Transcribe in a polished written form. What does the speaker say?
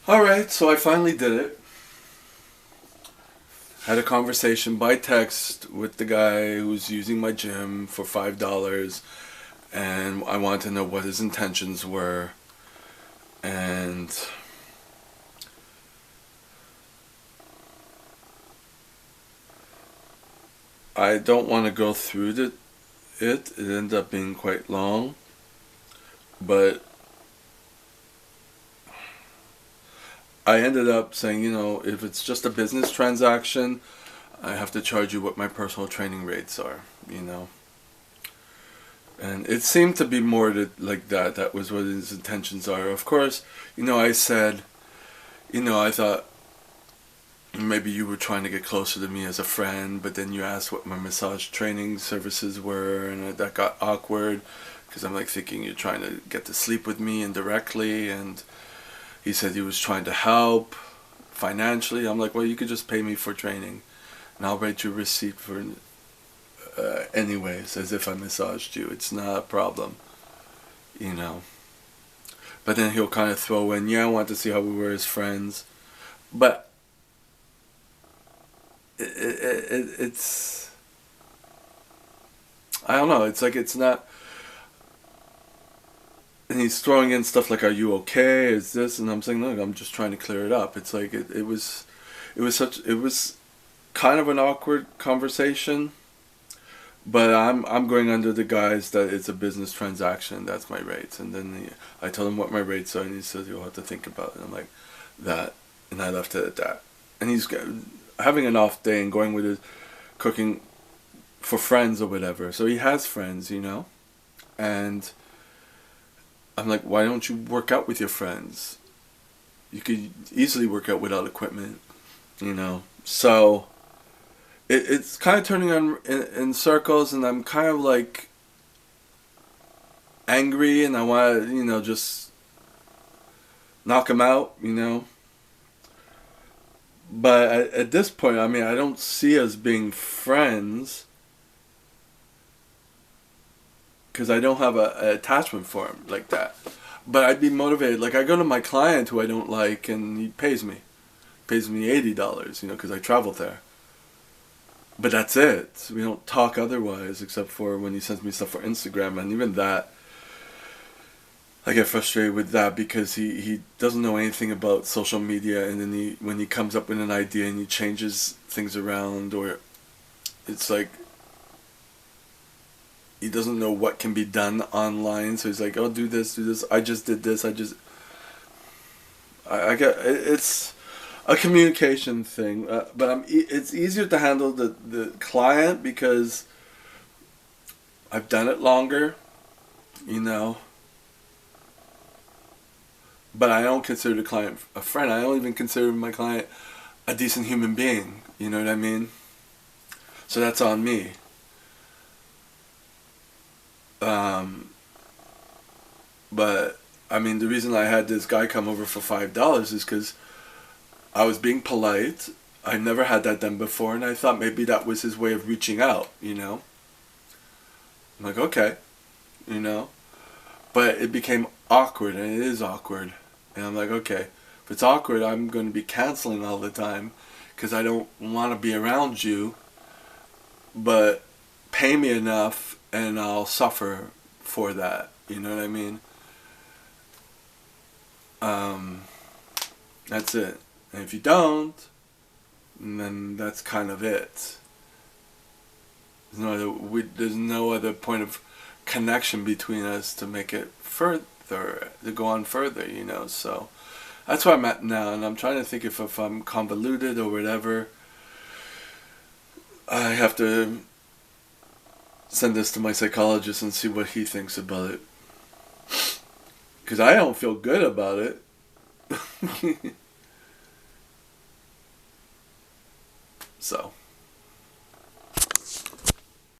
Alright, so I finally did it. Had a conversation by text with the guy who's using my gym for $5, and I wanted to know what his intentions were. And I don't want to go through it ended up being quite long, but I ended up saying, if it's just a business transaction, I have to charge you what my personal training rates are. And it seemed to be more like that. That was what his intentions are. Of course, I said, I thought maybe you were trying to get closer to me as a friend, but then you asked what my massage training services were, and that got awkward because I'm like thinking you're trying to get to sleep with me indirectly, and he said he was trying to help financially. I'm like, well, you could just pay me for training, and I'll write you a receipt for anyways, as if I massaged you. It's not a problem. But then he'll kind of throw in, yeah, I want to see how we were as friends. But it's, I don't know, it's like it's not, and he's throwing in stuff like, are you okay, is this, and I'm saying, look, I'm just trying to clear it up. It's like, it was kind of an awkward conversation. But I'm going under the guise that it's a business transaction. That's my rates, and then I told him what my rates are, and he says you'll have to think about it. I'm like, that, and I left it at that. And he's having an off day and going with his cooking for friends or whatever. So he has friends. And I'm like, why don't you work out with your friends? You could easily work out without equipment. So it's kind of turning on in circles, and I'm kind of like angry, and I want to, just knock him out. But at this point, I mean, I don't see us being friends because I don't have an attachment for him like that. But I'd be motivated. Like, I go to my client who I don't like, and he pays me $80, because I travel there. But that's it. We don't talk otherwise, except for when he sends me stuff for Instagram, and even that, I get frustrated with that because he doesn't know anything about social media, and then when he comes up with an idea and he changes things around, or it's like he doesn't know what can be done online, so he's like, oh, do this, I just did this, I get it's a communication thing, but it's easier to handle the client because I've done it longer, you know. But I don't consider the client a friend. I don't even consider my client a decent human being. You know what I mean? So that's on me. Um, but I mean, the reason I had this guy come over for $5 is because I was being polite. I never had that done before, and I thought maybe that was his way of reaching out. I'm like, okay, you know. But it became awkward, and it is awkward. And I'm like, okay, if it's awkward, I'm going to be canceling all the time because I don't want to be around you. But pay me enough, and I'll suffer for that. You know what I mean? Um, that's it. And if you don't, then that's kind of it. There's no other point of connection between us to make it further, to go on further. So that's where I'm at now, and I'm trying to think if I'm convoluted or whatever. I have to send this to my psychologist and see what he thinks about it, because I don't feel good about it. So